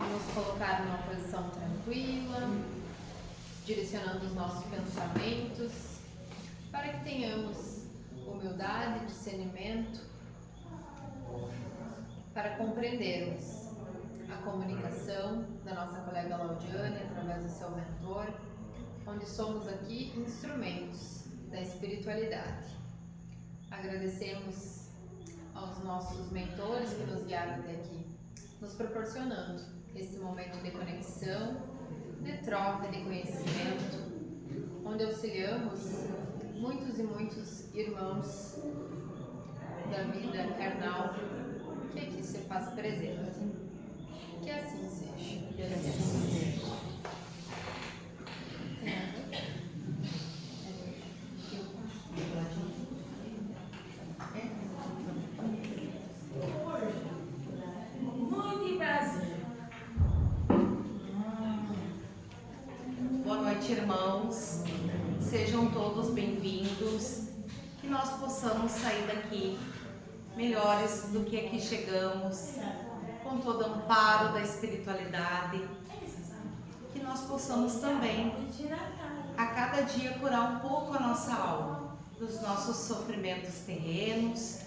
Nos colocar numa posição tranquila, direcionando os nossos pensamentos, para que tenhamos humildade, discernimento, para compreendermos a comunicação da nossa colega Laudiane através do seu mentor, onde somos aqui instrumentos da espiritualidade. Agradecemos aos nossos mentores que nos guiaram até aqui, nos proporcionando esse momento de conexão, de troca de conhecimento, onde auxiliamos muitos e muitos irmãos da vida carnal que aqui se faz presente. Que assim seja. Que assim seja. Muito prazer. Boa noite, irmãos. Sejam todos bem-vindos. Que nós possamos sair daqui melhores do que aqui chegamos, com todo amparo da espiritualidade. Que nós possamos também, a cada dia, curar um pouco a nossa alma dos nossos sofrimentos terrenos.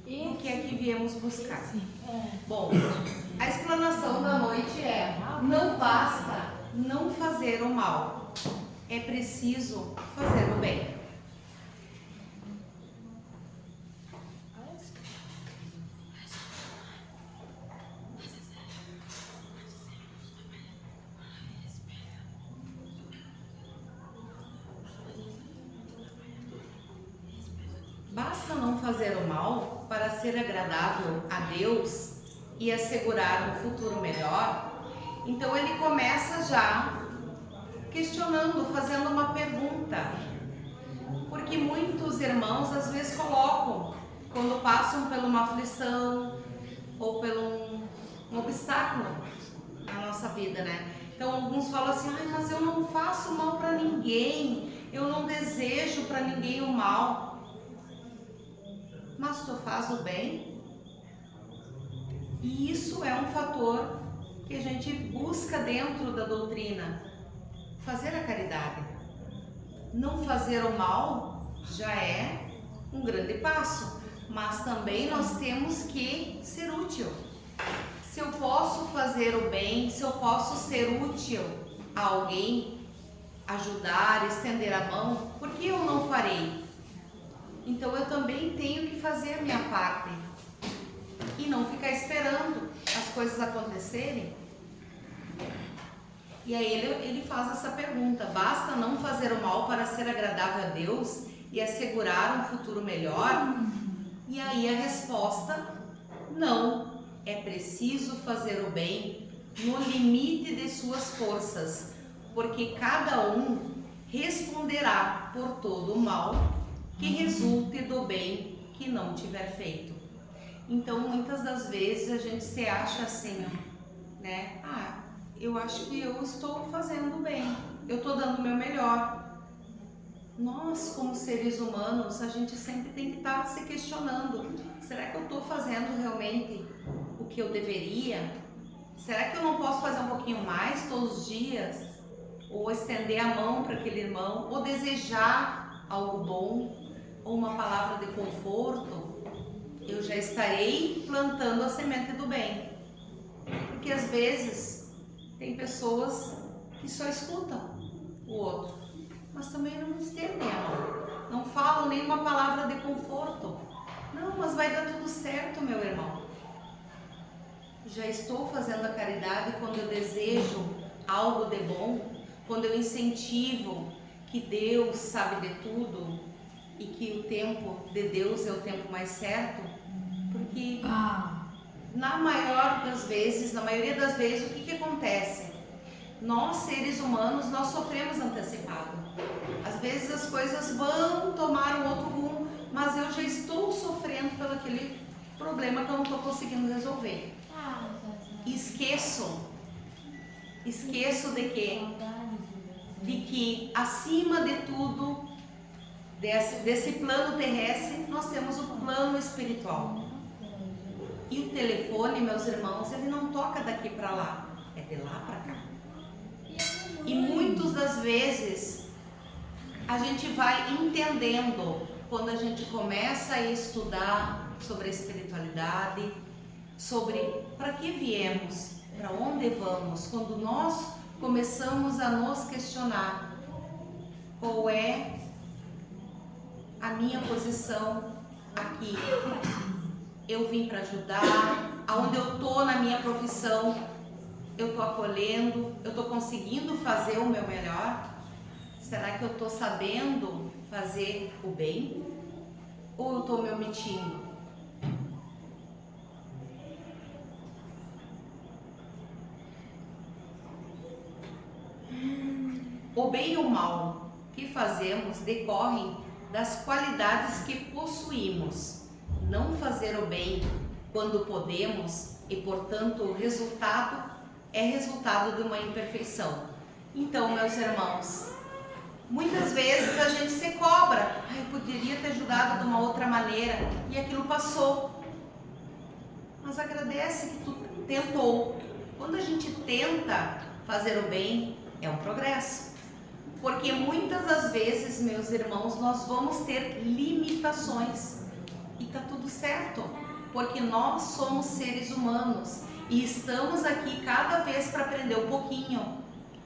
E o que é que viemos buscar? Bom, a explanação da noite é: não basta não fazer o mal, é preciso fazer o bem. Basta não fazer o mal para ser agradável a Deus e assegurar um futuro melhor. Então ele começa já questionando, fazendo uma pergunta. Porque muitos irmãos às vezes colocam, quando passam por uma aflição ou por um obstáculo na nossa vida, né? Então alguns falam assim: ai, mas eu não faço mal para ninguém, eu não desejo para ninguém o mal. Mas tu faz o bem, e isso é um fator que a gente busca dentro da doutrina, fazer a caridade. Não fazer o mal já é um grande passo, mas também nós temos que ser útil. Se eu posso fazer o bem, se eu posso ser útil a alguém, ajudar, estender a mão, por que eu não farei? Então eu também tenho que fazer a minha parte e não ficar esperando as coisas acontecerem. E aí ele faz essa pergunta: basta não fazer o mal para ser agradável a Deus e assegurar um futuro melhor? E aí a resposta: não, é preciso fazer o bem no limite de suas forças, porque cada um responderá por todo o mal que resulte do bem que não tiver feito. Então, muitas das vezes a gente se acha assim, né? Ah, eu acho que eu estou fazendo bem, eu estou dando o meu melhor. Nós, como seres humanos, a gente sempre tem que estar se questionando: será que eu estou fazendo realmente o que eu deveria? Será que eu não posso fazer um pouquinho mais todos os dias? Ou estender a mão para aquele irmão, ou desejar algo bom, ou uma palavra de conforto? Eu já estarei plantando a semente do bem. Porque às vezes tem pessoas que só escutam o outro, mas também não estendem a mão, não falam nenhuma palavra de conforto. Não, mas vai dar tudo certo, meu irmão. Já estou fazendo a caridade quando eu desejo algo de bom, quando eu incentivo que Deus sabe de tudo e que o tempo de Deus é o tempo mais certo. Porque na maioria das vezes, o que acontece? Nós, seres humanos, nós sofremos antecipado. Às vezes as coisas vão tomar um outro rumo, mas eu já estou sofrendo pelo aquele problema que eu não estou conseguindo resolver. Esqueço de que acima de tudo, desse plano terrestre, nós temos o plano espiritual. E o telefone, meus irmãos, ele não toca daqui para lá, é de lá para cá. E muitas das vezes a gente vai entendendo quando a gente começa a estudar sobre a espiritualidade, sobre para que viemos, para onde vamos, quando nós começamos a nos questionar qual é a minha posição aqui. Eu vim para ajudar, aonde eu tô na minha profissão, eu tô acolhendo, eu tô conseguindo fazer o meu melhor? Será que eu tô sabendo fazer o bem? Ou eu tô me omitindo? O bem e o mal que fazemos decorrem das qualidades que possuímos. Não fazer o bem quando podemos e, portanto, o resultado é resultado de uma imperfeição. Então, meus irmãos, muitas vezes a gente se cobra. Eu poderia ter ajudado de uma outra maneira e aquilo passou. Mas agradece que tu tentou. Quando a gente tenta fazer o bem, é um progresso. Porque muitas das vezes, meus irmãos, nós vamos ter limitações. E tá tudo certo, porque nós somos seres humanos e estamos aqui cada vez para aprender um pouquinho.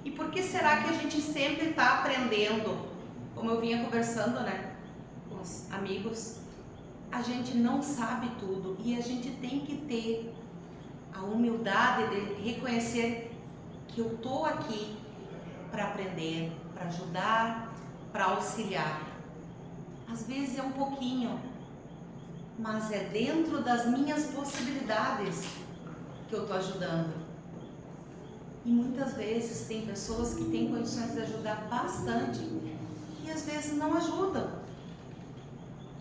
E por que será que a gente sempre está aprendendo? Como eu vinha conversando, né, com os amigos, a gente não sabe tudo e a gente tem que ter a humildade de reconhecer que eu tô aqui para aprender, para ajudar, para auxiliar. Às vezes é um pouquinho, mas é dentro das minhas possibilidades que eu estou ajudando. E muitas vezes tem pessoas que têm condições de ajudar bastante e às vezes não ajudam.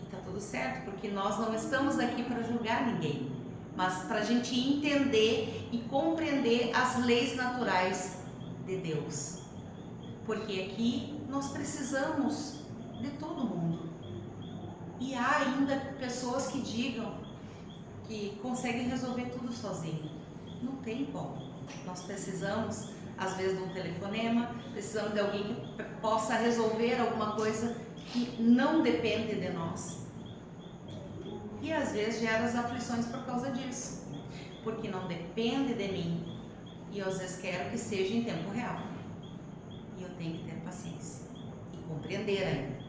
E tá tudo certo, porque nós não estamos aqui para julgar ninguém, mas para a gente entender e compreender as leis naturais de Deus. Porque aqui nós precisamos de todo mundo. E há ainda pessoas que digam que conseguem resolver tudo sozinho. Não tem como. Nós precisamos, às vezes, de um telefonema, precisamos de alguém que possa resolver alguma coisa que não depende de nós. E às vezes gera as aflições por causa disso, porque não depende de mim. E eu às vezes quero que seja em tempo real. E eu tenho que ter paciência e compreender ainda.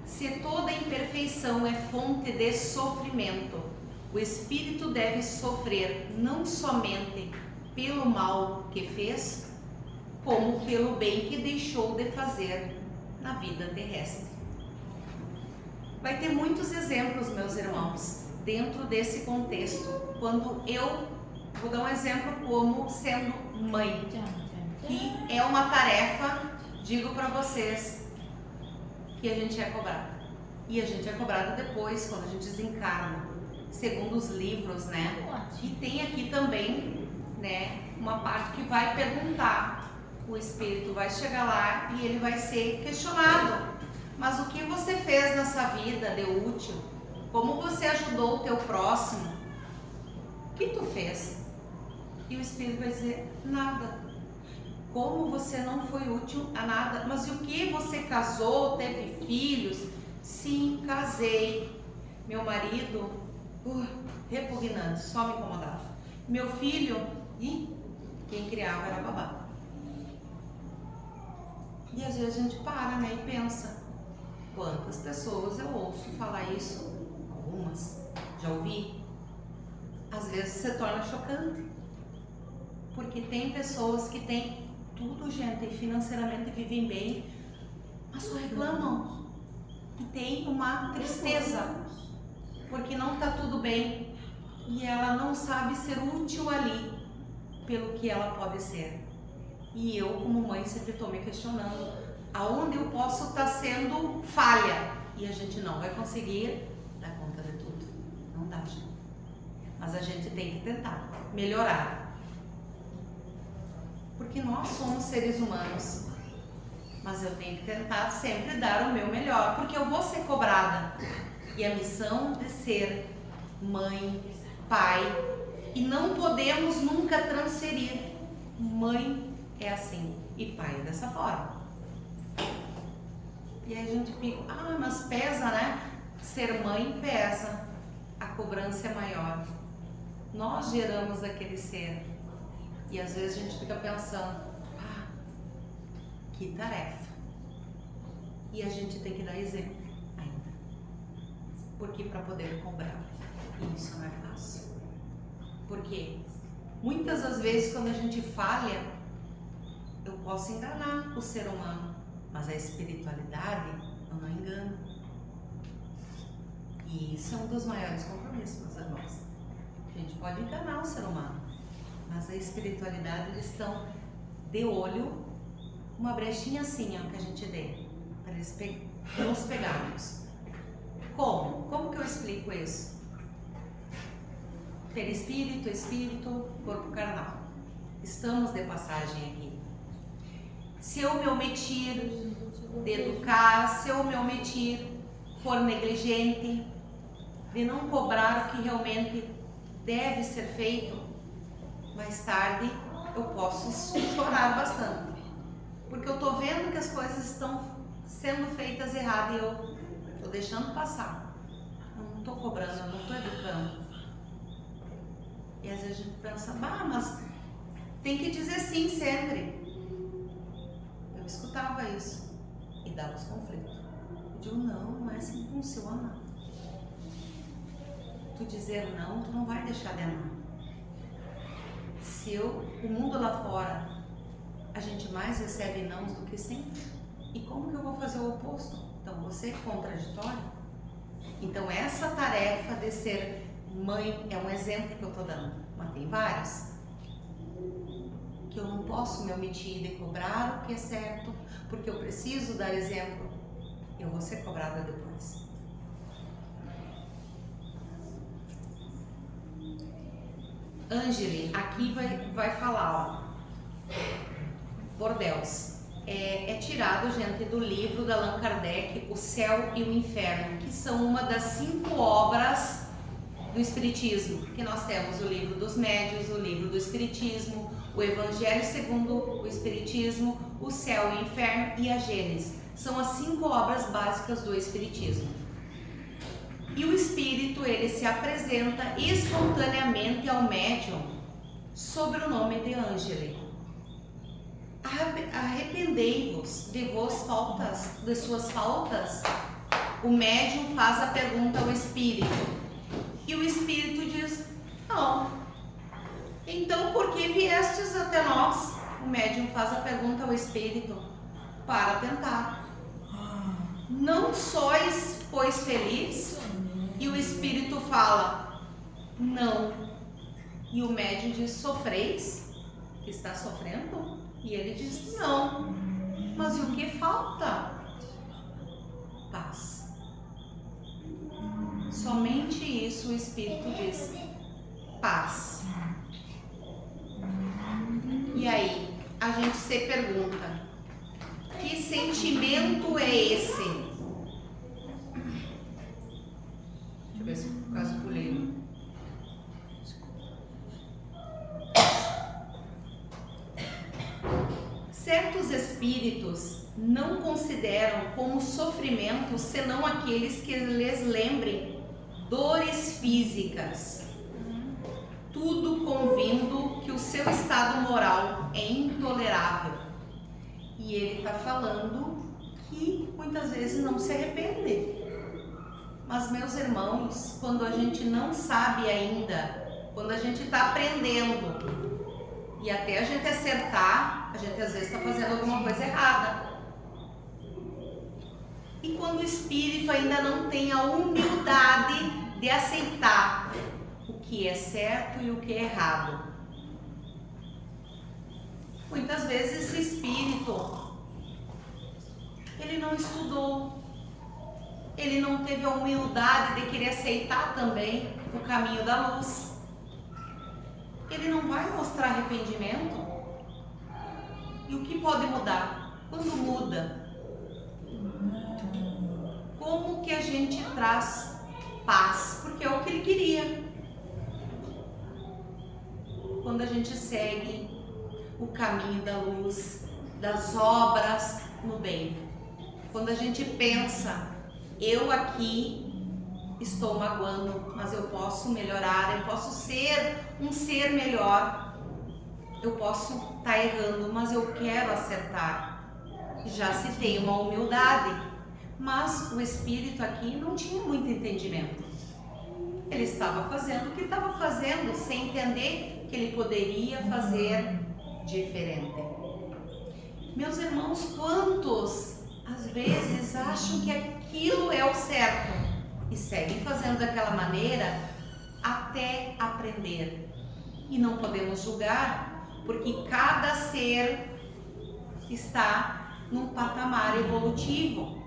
Se toda imperfeição é fonte de sofrimento, o espírito deve sofrer não somente pelo mal que fez, como pelo bem que deixou de fazer na vida terrestre. Vai ter muitos exemplos, meus irmãos, dentro desse contexto. Quando eu vou dar um exemplo como sendo mãe, que é uma tarefa, digo para vocês, que a gente é cobrado. E a gente é cobrado depois, quando a gente desencarna, segundo os livros, né? E tem aqui também, né, uma parte que vai perguntar. O espírito vai chegar lá e ele vai ser questionado. Mas o que você fez nessa vida de útil? Como você ajudou o teu próximo? O que tu fez? E o espírito vai dizer, nada. Como você não foi útil a nada? Mas e o que? Você casou, teve filhos? Sim, casei. Meu marido, repugnante, só me incomodava. Meu filho, quem criava era babá. E às vezes a gente para, né, e pensa, quantas pessoas eu ouço falar isso? Algumas, já ouvi. Às vezes se torna chocante, porque tem pessoas que têm tudo, gente, e financeiramente vivem bem, mas só reclamam. E tem uma tristeza, porque não está tudo bem e ela não sabe ser útil ali pelo que ela pode ser. E eu, como mãe, sempre estou me questionando aonde eu posso estar sendo falha. E a gente não vai conseguir dar conta de tudo. Não dá, gente. Mas a gente tem que tentar melhorar. Porque nós somos seres humanos. Mas eu tenho que tentar sempre dar o meu melhor, porque eu vou ser cobrada. e a missão de ser mãe, pai, e não podemos nunca transferir. Mãe é assim e pai é dessa forma. E aí a gente fica, mas pesa, né? Ser mãe pesa, a cobrança é maior. Nós geramos aquele ser e às vezes a gente fica pensando, que tarefa. E a gente tem que dar exemplo ainda, porque para poder cobrar, e isso não é fácil. Porque muitas das vezes quando a gente falha, eu posso enganar o ser humano, mas a espiritualidade eu não engano. E isso é um dos maiores compromissos, meus irmãos. A gente pode enganar o ser humano, mas a espiritualidade, eles estão de olho, uma brechinha assim, que a gente dê, para eles nos pegarmos. Como? Como que eu explico isso? Perispírito, espírito, corpo carnal. Estamos de passagem aqui. Se eu me omitir de educar, se eu me omitir, for negligente, de não cobrar o que realmente deve ser feito, mais tarde eu posso chorar bastante. Porque eu tô vendo que as coisas estão sendo feitas errado e eu tô deixando passar. Eu não tô cobrando, eu não tô educando. E às vezes a gente pensa, mas tem que dizer sim sempre. Eu escutava isso e dava os conflitos. Eu digo, não é assim que funciona. Tu dizer não, tu não vai deixar de amar. Se o mundo lá fora, a gente mais recebe nãos do que sim. E como que eu vou fazer o oposto? Então você é contraditório? Então essa tarefa de ser mãe é um exemplo que eu tô dando, mas tem vários. Que eu não posso me omitir de cobrar o que é certo, porque eu preciso dar exemplo. Eu vou ser cobrada depois. Ângeli, aqui vai falar, por Deus, é tirado, gente, do livro da Allan Kardec, O Céu e o Inferno, que são uma das 5 obras do Espiritismo, que nós temos o livro dos Médiuns, o livro do Espiritismo, o Evangelho segundo o Espiritismo, o Céu e o Inferno e a Gênesis. São as 5 obras básicas do Espiritismo. E o Espírito, ele se apresenta espontaneamente ao médium sob o nome de Ângeli. Arrependei-vos de suas faltas. O médium faz a pergunta ao Espírito. E o Espírito diz, não. Então, por que viestes até nós? O médium faz a pergunta ao Espírito para tentar. Não sois, pois, felizes? E o Espírito fala, não. E o médium diz, sofreis? Que está sofrendo? E ele diz, não. Mas e o que falta? Paz. Somente isso o Espírito diz, paz. E aí, a gente se pergunta, que sentimento é esse? Deixa eu ver se por causa pulei um. Certos espíritos não consideram como sofrimento senão aqueles que lhes lembrem dores físicas, tudo convindo que o seu estado moral é intolerável. E ele está falando que muitas vezes não se arrepende. Mas, meus irmãos, quando a gente não sabe ainda, quando a gente está aprendendo e até a gente acertar, a gente às vezes está fazendo alguma coisa errada. E quando o espírito ainda não tem a humildade de aceitar o que é certo e o que é errado. Muitas vezes esse espírito, ele não estudou, ele não teve a humildade de querer aceitar também o caminho da luz. Ele não vai mostrar arrependimento. E o que pode mudar? Quando muda, como que a gente traz paz, porque é o que ele queria. Quando a gente segue o caminho da luz, das obras no bem, quando a gente pensa, eu aqui estou magoando, mas eu posso melhorar, eu posso ser um ser melhor, eu posso estar errando, mas eu quero acertar. Já se tem uma humildade, mas o espírito aqui não tinha muito entendimento. Ele estava fazendo o que estava fazendo, sem entender que ele poderia fazer diferente. Meus irmãos, quantos às vezes acham que aquilo é o certo e seguem fazendo daquela maneira até aprender? E não podemos julgar, porque cada ser está num patamar evolutivo.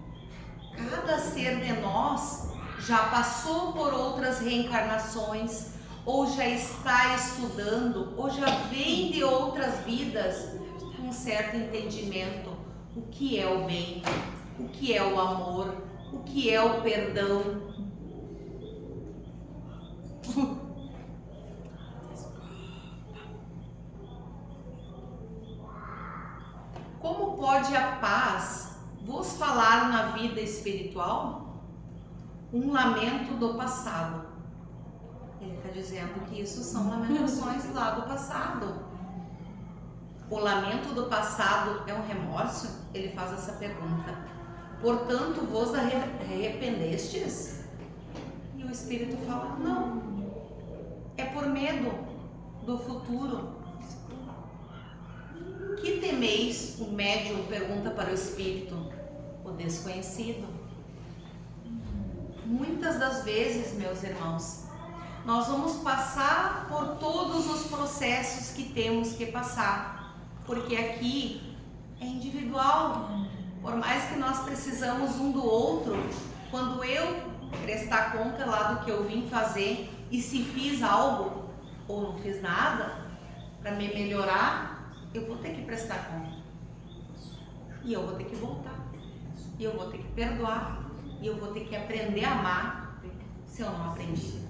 Cada ser de nós já passou por outras reencarnações, ou já está estudando, ou já vem de outras vidas com um certo entendimento. O que é o bem, o que é o amor, o que é o perdão. Como pode a paz vos falar na vida espiritual? Um lamento do passado. Ele está dizendo que isso são lamentações lá do passado. O lamento do passado é um remorso? Ele faz essa pergunta. Portanto, vos arrependestes? E o Espírito fala, não. É por medo do futuro. Que temeis? O médium pergunta para o Espírito. O desconhecido. Muitas das vezes, meus irmãos, nós vamos passar por todos os processos que temos que passar, porque aqui é individual. Por mais que nós precisamos um do outro, quando eu prestar conta lá do que eu vim fazer e se fiz algo ou não fiz nada para me melhorar, eu vou ter que prestar conta. E eu vou ter que voltar. E eu vou ter que perdoar. E eu vou ter que aprender a amar se eu não aprendi.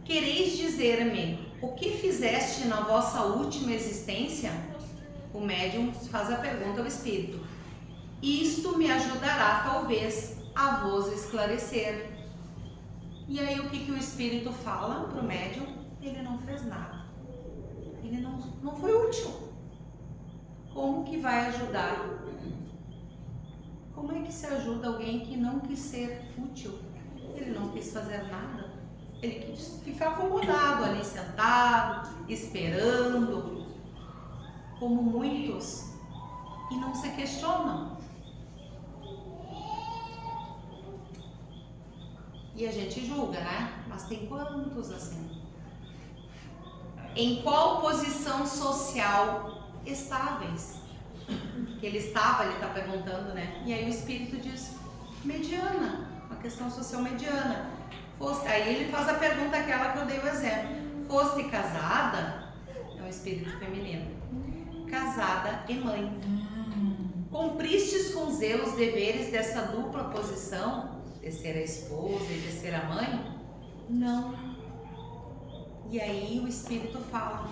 Quereis dizer-me o que fizeste na vossa última existência? O médium faz a pergunta ao espírito. Isto me ajudará, talvez, a vos esclarecer. E aí o que o espírito fala para o médium? Ele não fez nada. Ele não foi útil. Como que vai ajudar? Como é que se ajuda alguém que não quis ser útil? Ele não quis fazer nada. Ele quis ficar acomodado ali, sentado, esperando, como muitos, e não se questionam. E a gente julga, né? Mas tem quantos assim? Em qual posição social estáveis? Que ele estava, ele está perguntando, né? E aí o espírito diz, mediana, uma questão social mediana. Aí ele faz a pergunta aquela que eu dei o exemplo. Foste casada? É um espírito feminino. Casada e mãe. Cumpristes com zelo os deveres dessa dupla posição? De ser a esposa e de ser a mãe? Não. E aí o espírito fala,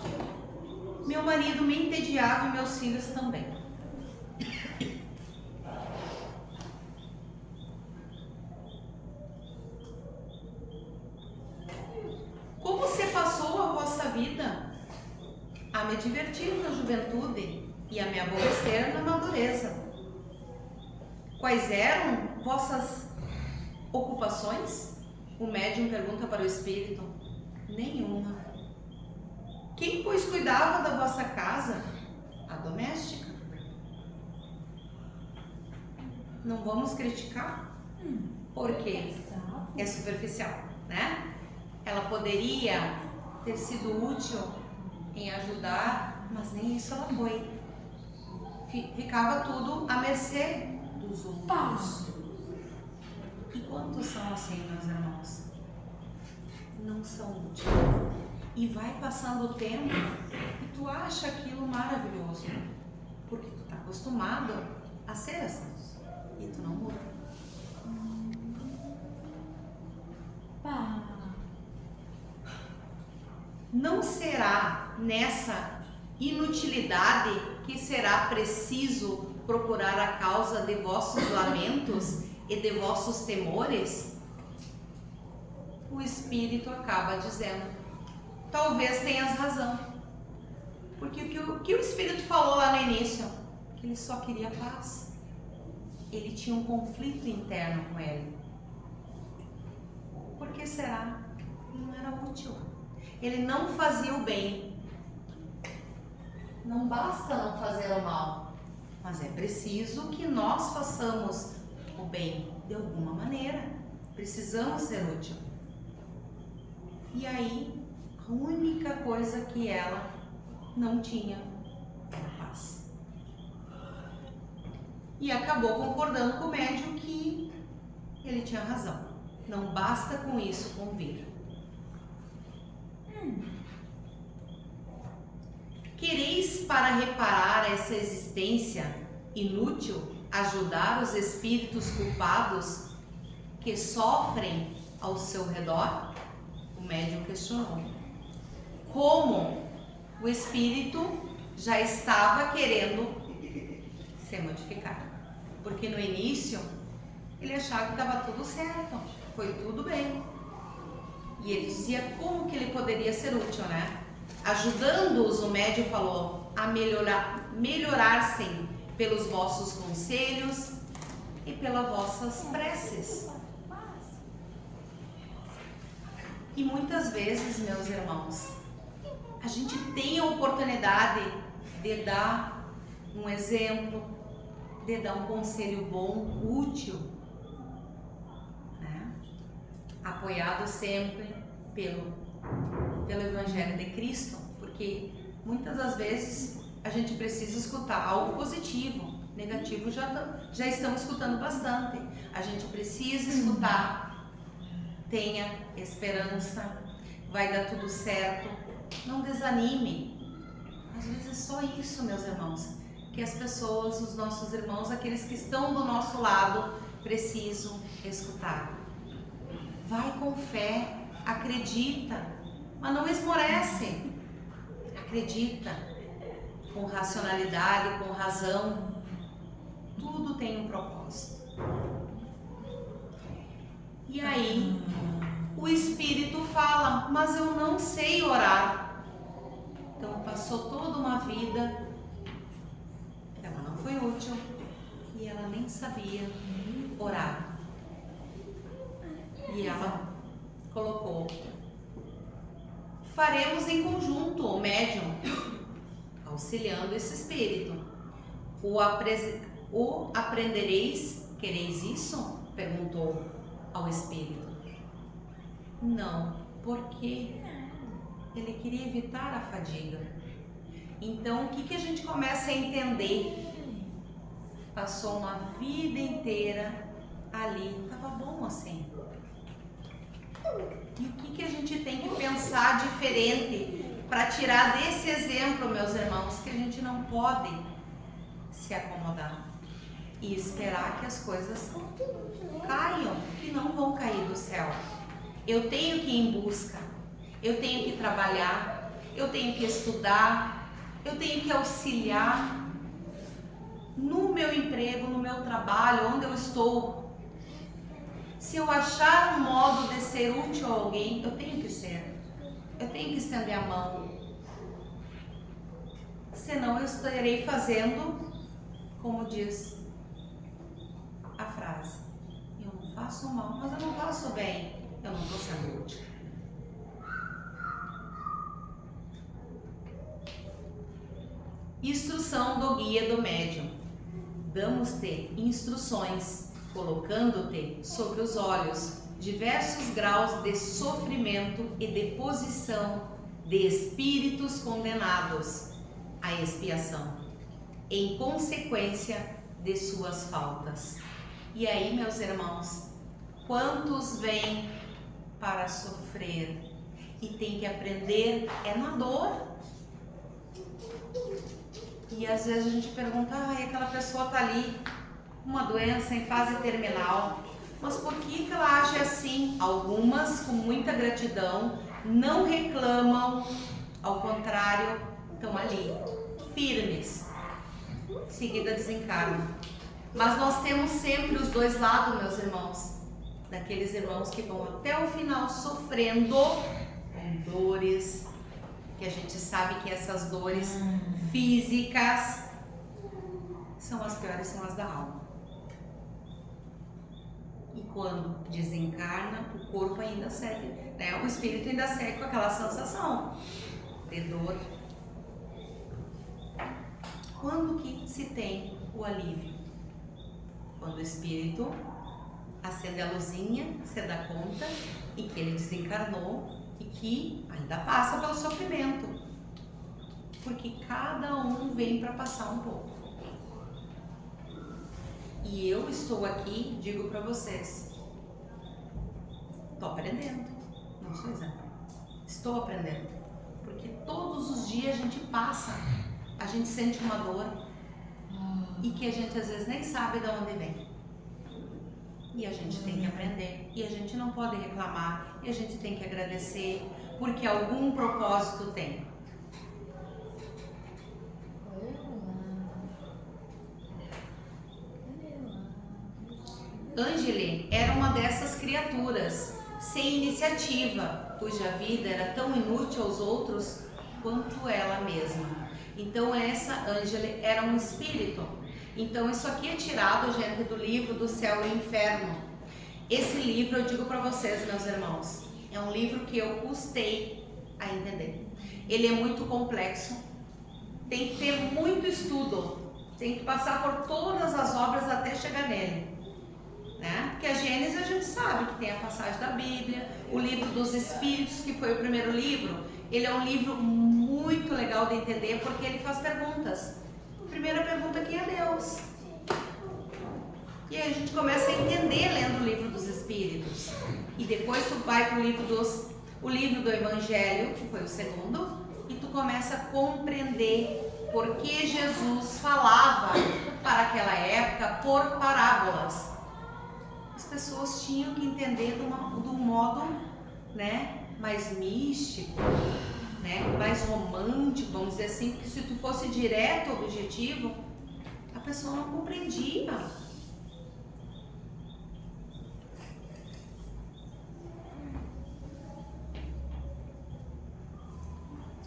meu marido me entediava e meus filhos também. Como se passou a vossa vida? A me divertir na juventude e a me aborrecer na madureza. Quais eram vossas ocupações? O médium pergunta para o espírito. Nenhuma. Quem, pois, cuidava da vossa casa? A doméstica. Não vamos criticar? Porque é superficial, né? Ela poderia ter sido útil em ajudar, mas nem isso ela foi. Ficava tudo à mercê dos outros. E quantos são assim, meus irmãos? Não são úteis. E vai passando o tempo e tu acha aquilo maravilhoso. acostumado a ser assim. E tu não muda. Pá. Não será nessa inutilidade que será preciso procurar a causa de vossos lamentos e de vossos temores? O Espírito acaba dizendo: talvez tenhas razão. Porque o que o Espírito falou lá no início? Que ele só queria paz. Ele tinha um conflito interno com ele. Por que será? Ele não era útil. Ele não fazia o bem. Não basta não fazer o mal, mas é preciso que nós façamos o bem de alguma maneira. Precisamos ser útil. E aí, a única coisa que ela não tinha era paz. E acabou concordando com o médium que ele tinha razão. Não basta com isso convir. Quereis, para reparar essa existência inútil, ajudar os espíritos culpados que sofrem ao seu redor? O médium questionou. Como o espírito já estava querendo se modificar. Porque no início ele achava que estava tudo certo, foi tudo bem. E ele dizia como que ele poderia ser útil, né? Ajudando-os, o médium falou, a melhorar-se pelos vossos conselhos e pelas vossas preces. E muitas vezes, meus irmãos, a gente tem a oportunidade de dar um exemplo, de dar um conselho bom, útil, né? Apoiado sempre pelo Evangelho de Cristo, porque muitas das vezes a gente precisa escutar algo positivo, negativo já estamos escutando bastante. A gente precisa escutar, tenha esperança, vai dar tudo certo, não desanime. Às vezes é só isso, meus irmãos, que as pessoas, os nossos irmãos, aqueles que estão do nosso lado, precisam escutar. Vai com fé, acredita, mas não esmorece. Acredita, com racionalidade, com razão. Tudo tem um propósito. E aí, o Espírito fala, mas eu não sei orar. Então passou toda uma vida, ela não foi útil e ela nem sabia orar. E ela colocou: faremos em conjunto, o médium, auxiliando esse espírito. O aprendereis, quereis isso? Perguntou ao espírito. Não, porque ele queria evitar a fadiga. Então, o que a gente começa a entender? Passou uma vida inteira ali, estava bom assim. E o que a gente tem que pensar diferente para tirar desse exemplo, meus irmãos, que a gente não pode se acomodar e esperar que as coisas caiam, que não vão cair do céu. Eu tenho que ir em busca, eu tenho que trabalhar, eu tenho que estudar, eu tenho que auxiliar no meu emprego, no meu trabalho, onde eu estou. Se eu achar um modo de ser útil a alguém, eu tenho que ser. Eu tenho que estender a mão. Senão eu estarei fazendo, como diz a frase, eu não faço mal, mas eu não faço bem. Eu não estou sendo útil. Instrução do guia do médium. Damos-te instruções, colocando-te sobre os olhos diversos graus de sofrimento e de posição de espíritos condenados à expiação, em consequência de suas faltas. E aí, meus irmãos, quantos vêm para sofrer e tem que aprender é na dor. E às vezes a gente pergunta, aquela pessoa tá ali, uma doença em fase terminal, mas por que ela age assim? Algumas, com muita gratidão, não reclamam, ao contrário, estão ali, firmes, em seguida desencarnam. Mas nós temos sempre os dois lados, meus irmãos, daqueles irmãos que vão até o final sofrendo com dores, que a gente sabe que essas dores físicas são as piores, são as da alma. E quando desencarna, o corpo ainda segue, né? O espírito ainda segue com aquela sensação de dor. Quando que se tem o alívio? Quando o espírito acende a luzinha, se dá conta e que ele desencarnou e que ainda passa pelo sofrimento, porque cada um vem para passar um pouco. E eu estou aqui, digo para vocês, estou aprendendo, não sou exemplo, estou aprendendo, porque todos os dias a gente passa, a gente sente uma dor e que a gente às vezes nem sabe de onde vem. E a gente tem que aprender, e a gente não pode reclamar, e a gente tem que agradecer, porque algum propósito tem. Angeli era uma dessas criaturas, sem iniciativa, cuja vida era tão inútil aos outros quanto ela mesma. Então essa Angeli era um espírito. Então isso aqui é tirado, gente, do livro do Céu e o Inferno. Esse livro, eu digo para vocês, meus irmãos, é um livro que eu custei a entender. Ele é muito complexo, tem que ter muito estudo, tem que passar por todas as obras até chegar nele. Né? Porque a Gênesis a gente sabe que tem a passagem da Bíblia, o livro dos Espíritos, que foi o primeiro livro, ele é um livro muito legal de entender porque ele faz perguntas. A primeira pergunta, quem é Deus? E aí a gente começa a entender lendo o livro dos Espíritos. E depois tu vai para o livro do Evangelho, que foi o segundo, e tu começa a compreender por que Jesus falava para aquela época por parábolas. As pessoas tinham que entender de um modo, né, mais místico, né, mais romântico, vamos dizer assim, porque se tu fosse direto ao objetivo, a pessoa não compreendia.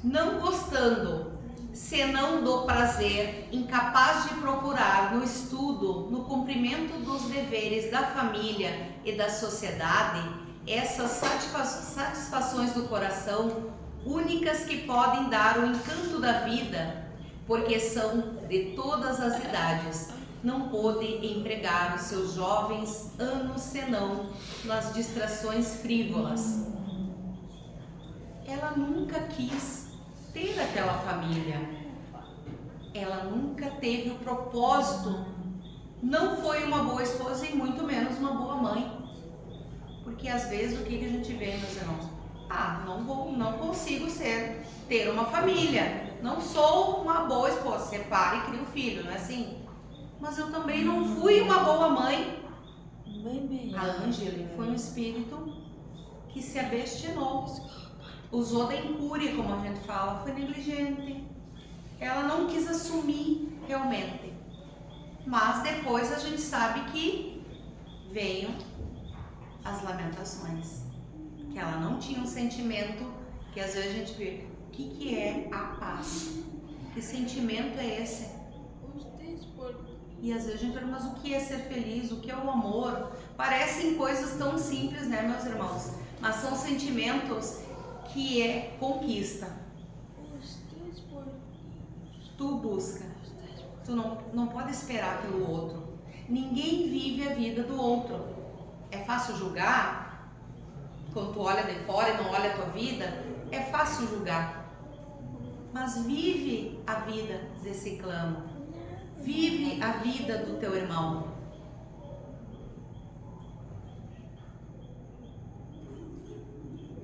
Não gostando, senão do prazer, incapaz de procurar no estudo, no cumprimento dos deveres da família e da sociedade, essas satisfações do coração, únicas que podem dar o encanto da vida, porque são de todas as idades, não pôde empregar os seus jovens anos senão nas distrações frívolas. Ela nunca quis ter aquela família, ela nunca teve o propósito, não foi uma boa esposa e muito menos uma boa mãe, porque às vezes o que a gente vê, meus irmãos, não consigo ter uma família, não sou uma boa esposa, separa e cria um filho, não é assim? Mas eu também não fui uma boa mãe. A Angeli foi um espírito que se abstinou, usou da incúria, como a gente fala, foi negligente. Ela não quis assumir realmente. Mas depois a gente sabe que veio as lamentações. Que ela não tinha um sentimento, que às vezes a gente vê, o que é a paz? Que sentimento é esse? E às vezes a gente pergunta, mas o que é ser feliz? O que é o amor? Parecem coisas tão simples, né, meus irmãos? Mas são sentimentos que é conquista. Tu busca. Tu não pode esperar pelo outro. Ninguém vive a vida do outro. É fácil julgar? Quando tu olha de fora e não olha a tua vida, é fácil julgar. Mas vive a vida desse clã. Vive a vida do teu irmão.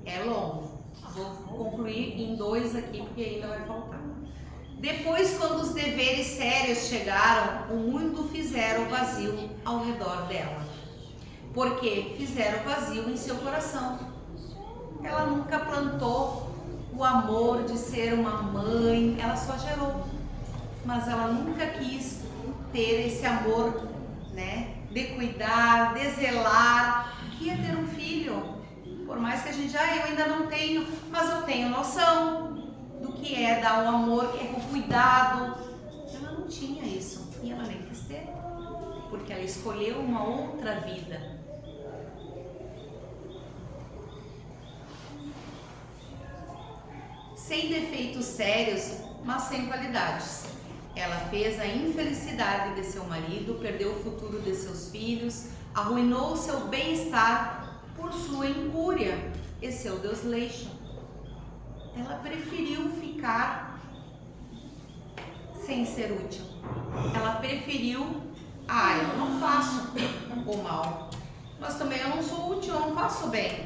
É longo. Vou concluir em 2 aqui, porque ainda vai faltar. Depois, quando os deveres sérios chegaram, o mundo fizeram vazio ao redor dela. Porque fizeram vazio em seu coração. Ela nunca plantou o amor de ser uma mãe, ela só gerou. Mas ela nunca quis ter esse amor, né, de cuidar, de zelar, que é ter um filho. Por mais que a gente, eu ainda não tenho, mas eu tenho noção do que é dar o amor, que é o cuidado. Ela não tinha isso e ela nem quis ter, porque ela escolheu uma outra vida. Sem defeitos sérios, mas sem qualidades. Ela fez a infelicidade de seu marido, perdeu o futuro de seus filhos, arruinou o seu bem-estar por sua incúria e seu desleixo. Ela preferiu ficar sem ser útil. Ela preferiu, eu não faço o mal, mas também eu não sou útil, eu não faço bem.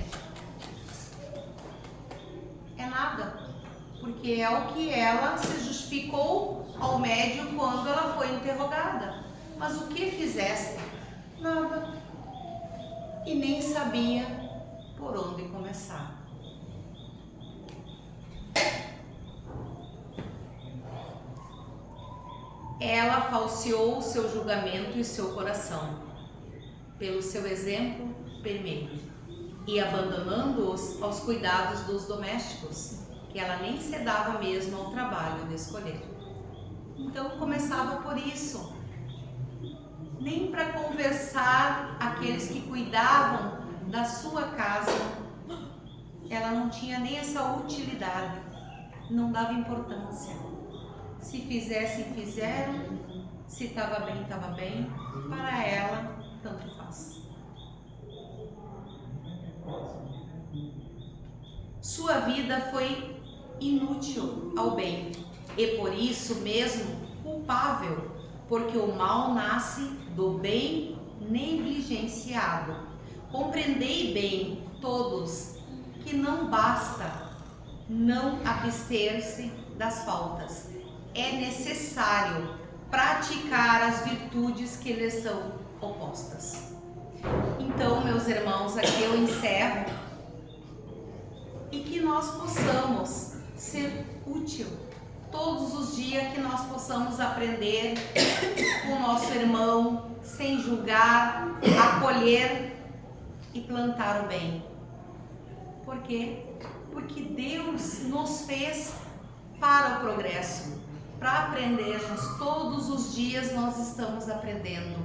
É nada, porque é o que ela se justificou ao médium quando ela foi interrogada. Mas o que fizeste? Nada. E nem sabia por onde começar. Ela falseou seu julgamento e seu coração, pelo seu exemplo primeiro, e abandonando-os aos cuidados dos domésticos, que ela nem se dava mesmo ao trabalho de escolher. Então começava por isso. Nem para conversar aqueles que cuidavam da sua casa, ela não tinha nem essa utilidade, não dava importância. Se fizessem, fizeram, se estava bem, para ela, tanto faz. Sua vida foi inútil ao bem e por isso mesmo culpável, porque o mal nasce do bem negligenciado. Compreendei bem, todos, que não basta não abster-se das faltas. É necessário praticar as virtudes que lhes são opostas. Então, meus irmãos, aqui eu encerro e que nós possamos ser útil todos os dias, que nós possamos aprender com o nosso irmão, sem julgar, acolher e plantar o bem. Por quê? Porque Deus nos fez para o progresso, para aprendermos. Todos os dias nós estamos aprendendo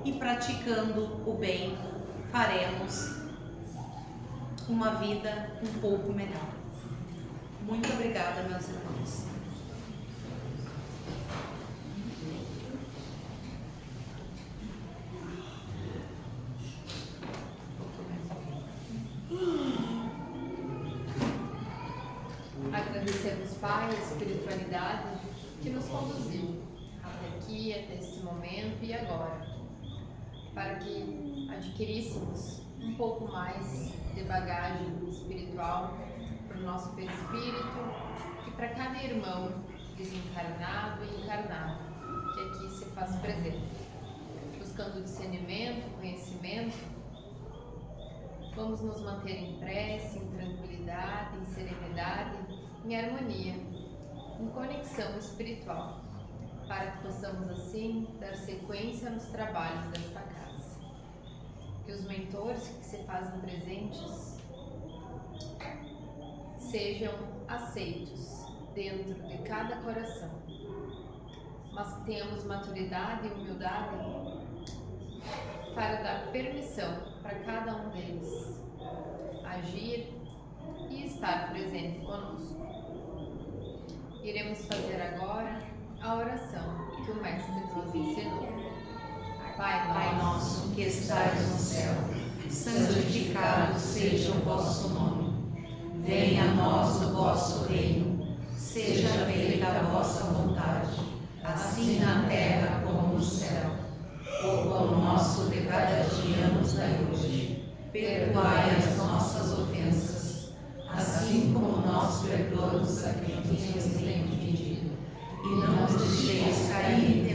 e praticando o bem, faremos uma vida um pouco melhor. Muito obrigada, meus irmãos. Agradecemos, Pai, a espiritualidade que nos conduziu até aqui, até esse momento e agora, para que adquiríssemos um pouco mais de bagagem espiritual para o nosso perispírito e para cada irmão desencarnado e encarnado que aqui se faz presente, buscando discernimento, conhecimento. Vamos nos manter em prece, em tranquilidade, em serenidade, em harmonia, em conexão espiritual, para que possamos assim dar sequência nos trabalhos desta casa. Que os mentores que se fazem presentes sejam aceitos dentro de cada coração, mas que tenhamos maturidade e humildade para dar permissão para cada um deles agir e estar presente conosco. Iremos fazer agora a oração que o Mestre nos ensinou. Pai nosso que estais no céu, santificado seja o vosso nome. Venha a nós o vosso reino. Seja feita a vossa vontade, assim na terra como no céu. O pão nosso de cada dia nos dai hoje. Perdoai as nossas ofensas, assim como nós perdoamos a quem nos tem ofendido. deixeis cair.